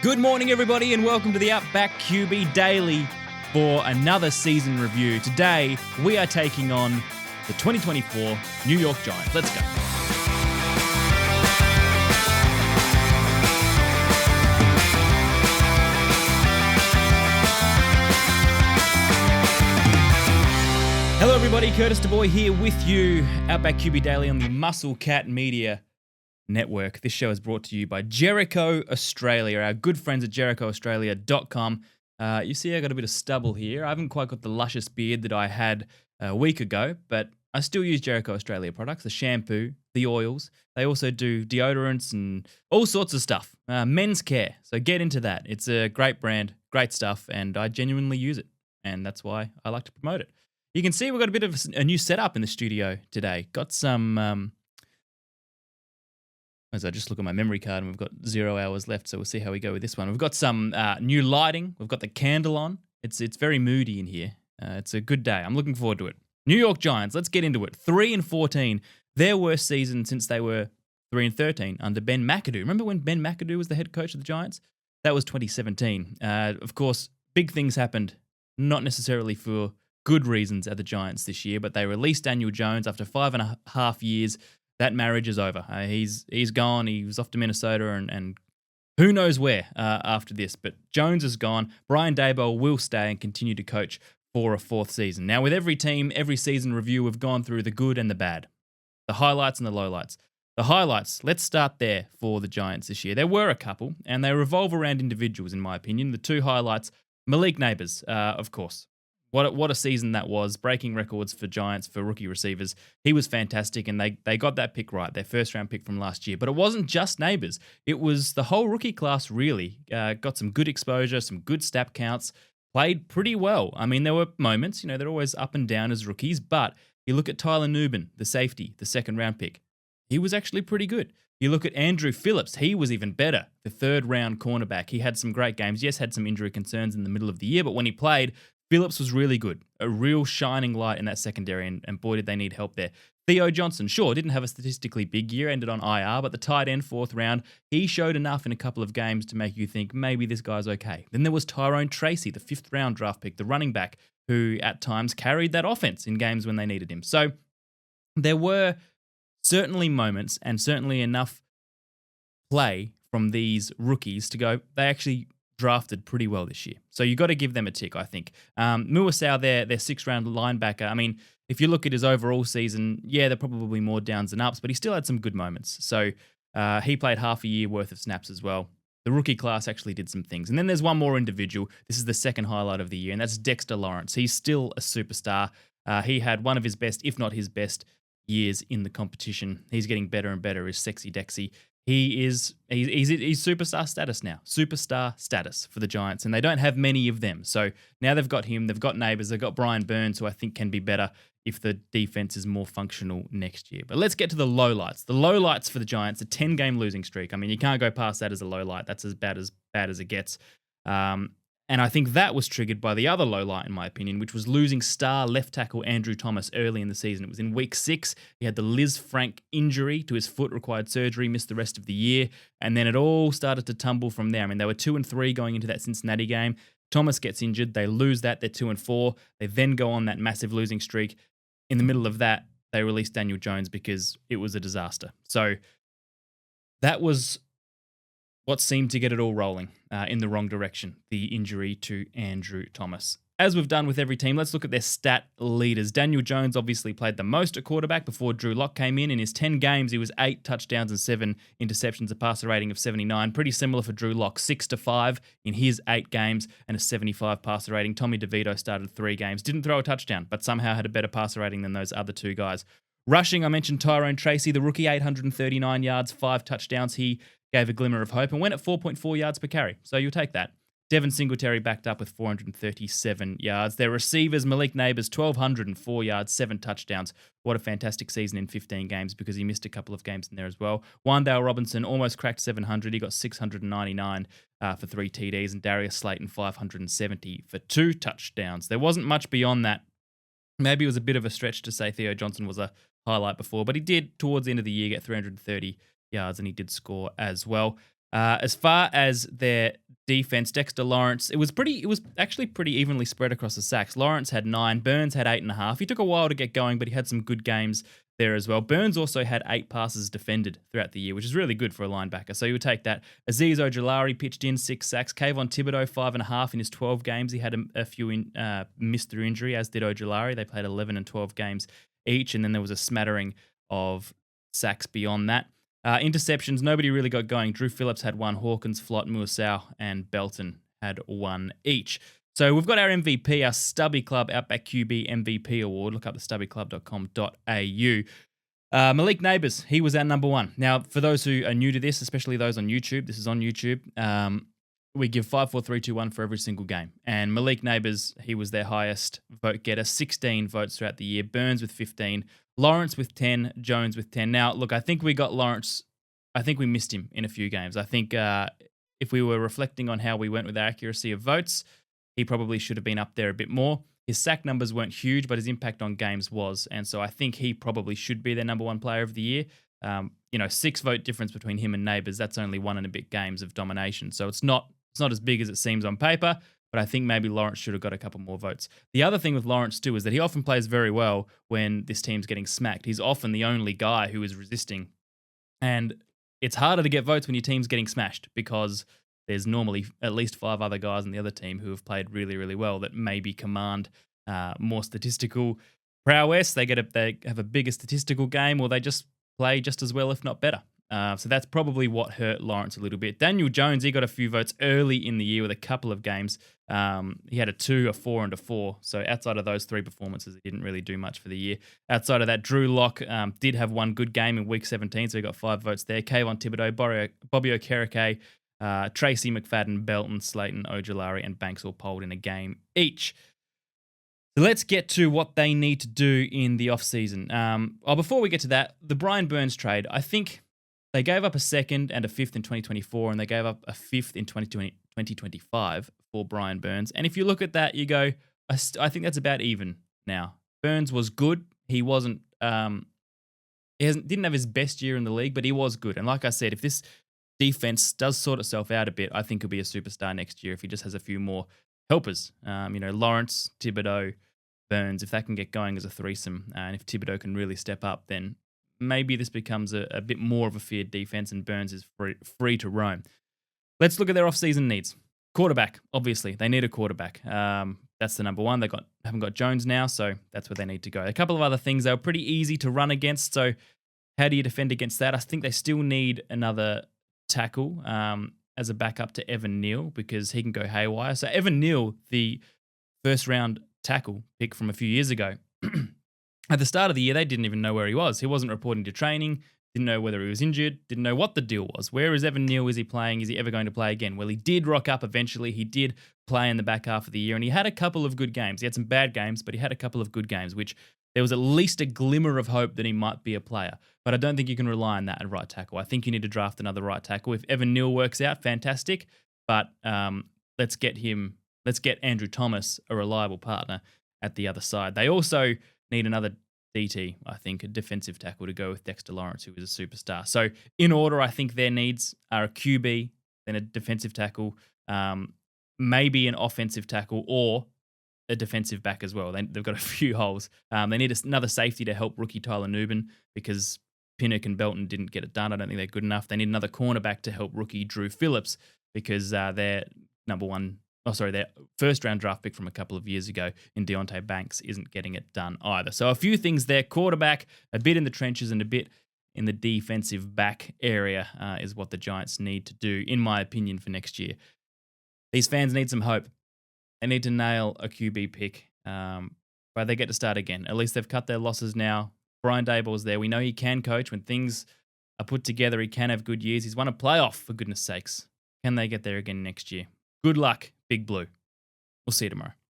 Good morning, everybody, and welcome to the Outback QB Daily for another season review. Today, we are taking on the 2024 New York Giants. Let's go. Hello, everybody. Curtis DeBoy here with you. Outback QB Daily on the Muscle Cat Media Network. This show is brought to you by Jericho Australia, our good friends at jerichoaustralia.com. You see I got a bit of stubble here. I haven't quite got the luscious beard that I had a week ago, but I still use Jericho Australia products, the shampoo, the oils. They also do deodorants and all sorts of stuff. Men's care, so get into that. It's a great brand, great stuff, and I genuinely use it, and that's why I like to promote it. You can see we've got a bit of a new setup in the studio today. Got some... As I just look at my memory card, and we've got 0 hours left, so we'll see how we go with this one. We've got some new lighting. We've got the candle on. It's very moody in here. It's a good day. I'm looking forward to it. New York Giants, let's get into it. 3-14, their worst season since they were 3-13 under Ben McAdoo. Remember when Ben McAdoo was the head coach of the Giants? That was 2017. Of course, big things happened, not necessarily for good reasons at the Giants this year, but they released Daniel Jones after 5.5 years. That marriage is over. He's gone. He was off to Minnesota and who knows where after this. But Jones is gone. Brian Daboll will stay and continue to coach for a fourth season. Now, with every team, every season review, we've gone through the good and the bad, the highlights and the lowlights. The highlights, let's start there for the Giants this year. There were a couple, and they revolve around individuals, in my opinion. The two highlights, Malik Neighbors, of course. What a season that was, breaking records for Giants, for rookie receivers. He was fantastic, and they got that pick right, their first-round pick from last year. But it wasn't just Neighbors. It was the whole rookie class, really. Got some good exposure, some good snap counts, played pretty well. I mean, there were moments, they're always up and down as rookies, but you look at Tyler Nubin, the safety, the second-round pick. He was actually pretty good. You look at Andrew Phillips, he was even better, the third-round cornerback. He had some great games. Yes, had some injury concerns in the middle of the year, but when he played, Phillips was really good, a real shining light in that secondary, and boy, did they need help there. Theo Johnson, sure, didn't have a statistically big year, ended on IR, but the tight end, fourth round, he showed enough in a couple of games to make you think maybe this guy's okay. Then there was Tyrone Tracy, the fifth-round draft pick, the running back, who at times carried that offense in games when they needed him. So there were certainly moments and certainly enough play from these rookies to go, they actually drafted pretty well this year. So you got to give them a tick, I think. Muasau, their sixth-round linebacker, I mean, if you look at his overall season, yeah, there are probably more downs than ups, but he still had some good moments. So he played half a year worth of snaps as well. The rookie class actually did some things. And then there's one more individual. This is the second highlight of the year, and that's Dexter Lawrence. He's still a superstar. He had one of his best, if not his best, years in the competition. He's getting better and better as Sexy Dexy. He's superstar status now. Superstar status for the Giants, and they don't have many of them. So now they've got him, they've got Neighbors, they've got Brian Burns, who I think can be better if the defense is more functional next year. But let's get to the lowlights. The lowlights for the Giants, a 10-game losing streak. I mean, you can't go past that as a lowlight. That's as bad as it gets. And I think that was triggered by the other lowlight, in my opinion, which was losing star left tackle Andrew Thomas early in the season. It was in week 6. He had the Liz Frank injury to his foot, required surgery, missed the rest of the year, and then it all started to tumble from there. I mean, they were 2-3 going into that Cincinnati game. Thomas gets injured. They lose that. They're 2-4. They then go on that massive losing streak. In the middle of that, they released Daniel Jones because it was a disaster. So that was what seemed to get it all rolling in the wrong direction, the injury to Andrew Thomas. As we've done with every team, let's look at their stat leaders. Daniel Jones obviously played the most at quarterback before Drew Lock came in. In his 10 games, he was 8 touchdowns and 7 interceptions, a passer rating of 79. Pretty similar for Drew Lock, 6-5 in his 8 games and a 75 passer rating. Tommy DeVito started 3 games, didn't throw a touchdown, but somehow had a better passer rating than those other 2 guys. Rushing, I mentioned Tyrone Tracy, the rookie, 839 yards, 5 touchdowns. He gave a glimmer of hope and went at 4.4 yards per carry, so you'll take that. Devin Singletary backed up with 437 yards. Their receivers, Malik Neighbors, 1,204 yards, 7 touchdowns. What a fantastic season in 15 games because he missed a couple of games in there as well. Wandale Robinson almost cracked 700. He got 699 for 3 TDs, and Darius Slayton, 570 for 2 touchdowns. There wasn't much beyond that. Maybe it was a bit of a stretch to say Theo Johnson was a highlight before, but he did, towards the end of the year, get 330 yards, and he did score as well. As far as their defense, Dexter Lawrence, it was actually pretty evenly spread across the sacks. Lawrence had 9, Burns had 8.5. He took a while to get going, but he had some good games there as well. Burns also had 8 passes defended throughout the year, which is really good for a linebacker. So you would take that. Azeez Ojulari pitched in 6 sacks. Kayvon Thibodeau, 5.5 in his 12 games. He had a few missed through injury, as did Ojulari. They played 11 and 12 games each, and then there was a smattering of sacks beyond that. Interceptions, nobody really got going. Drew Phillips had 1, Hawkins, Flott, Muasau, and Belton had 1 each. So we've got our MVP, our Stubby Club Outback QB MVP award. Look up the stubbyclub.com.au. Malik Neighbours, he was our number 1. Now, for those who are new to this, especially those on YouTube, this is on YouTube, we give 5, 4, 3, 2, 1 for every single game. And Malik Neighbours, he was their highest vote getter, 16 votes throughout the year. Burns with 15, Lawrence with 10, Jones with 10. Now, look, I think we got Lawrence. I think we missed him in a few games. I think if we were reflecting on how we went with our accuracy of votes, he probably should have been up there a bit more. His sack numbers weren't huge, but his impact on games was. And so I think he probably should be their number 1 player of the year. 6 vote difference between him and Neighbours. That's only 1 and a bit games of domination. So it's not as big as it seems on paper, but I think maybe Lawrence should have got a couple more votes. The other thing with Lawrence too is that he often plays very well when this team's getting smacked. He's often the only guy who is resisting. And it's harder to get votes when your team's getting smashed because there's normally at least 5 other guys on the other team who have played really, really well that maybe command more statistical prowess. They have a bigger statistical game, or they just play just as well, if not better. So that's probably what hurt Lawrence a little bit. Daniel Jones, he got a few votes early in the year with a couple of games. He had a 2, a 4, and a 4. So outside of those 3 performances, he didn't really do much for the year. Outside of that, Drew Lock did have 1 good game in Week 17, so he got 5 votes there. Kayvon Thibodeau, Bobby Okereke, Tracy McFadden, Belton, Slayton, Ojulari, and Banks all polled in a game each. So let's get to what they need to do in the offseason. Before we get to that, the Brian Burns trade, I think they gave up a 2nd and a 5th in 2024, and they gave up a 5th in 2025 for Brian Burns. And if you look at that, you go, I think that's about even now. Burns was good. He wasn't. Didn't have his best year in the league, but he was good. And like I said, if this defense does sort itself out a bit, I think he'll be a superstar next year if he just has a few more helpers. Lawrence, Thibodeau, Burns, if that can get going as a threesome, and if Thibodeau can really step up, then maybe this becomes a bit more of a feared defense and Burns is free to roam. Let's look at their offseason needs. Quarterback, obviously. They need a quarterback. That's the number 1. They haven't got Jones now, so that's where they need to go. A couple of other things. They were pretty easy to run against, so how do you defend against that? I think they still need another tackle as a backup to Evan Neal because he can go haywire. So Evan Neal, the first-round tackle pick from a few years ago, at the start of the year, they didn't even know where he was. He wasn't reporting to training, didn't know whether he was injured, didn't know what the deal was. Where is Evan Neal? Is he playing? Is he ever going to play again? Well, he did rock up eventually. He did play in the back half of the year, and he had a couple of good games. He had some bad games, but he had a couple of good games, which there was at least a glimmer of hope that he might be a player. But I don't think you can rely on that at right tackle. I think you need to draft another right tackle. If Evan Neal works out, fantastic. But let's get Andrew Thomas a reliable partner at the other side. They also need another DT, I think, a defensive tackle to go with Dexter Lawrence, who is a superstar. So in order, I think their needs are a QB, then a defensive tackle, maybe an offensive tackle, or a defensive back as well. They've got a few holes. They need another safety to help rookie Tyler Nubin because Pinnock and Belton didn't get it done. I don't think they're good enough. They need another cornerback to help rookie Drew Phillips because their first-round draft pick from a couple of years ago in Deontay Banks isn't getting it done either. So a few things there. Quarterback, a bit in the trenches and a bit in the defensive back area is what the Giants need to do, in my opinion, for next year. These fans need some hope. They need to nail a QB pick, but they get to start again. At least they've cut their losses now. Brian Daboll's there. We know he can coach. When things are put together, he can have good years. He's won a playoff, for goodness sakes. Can they get there again next year? Good luck, Big Blue. We'll see you tomorrow.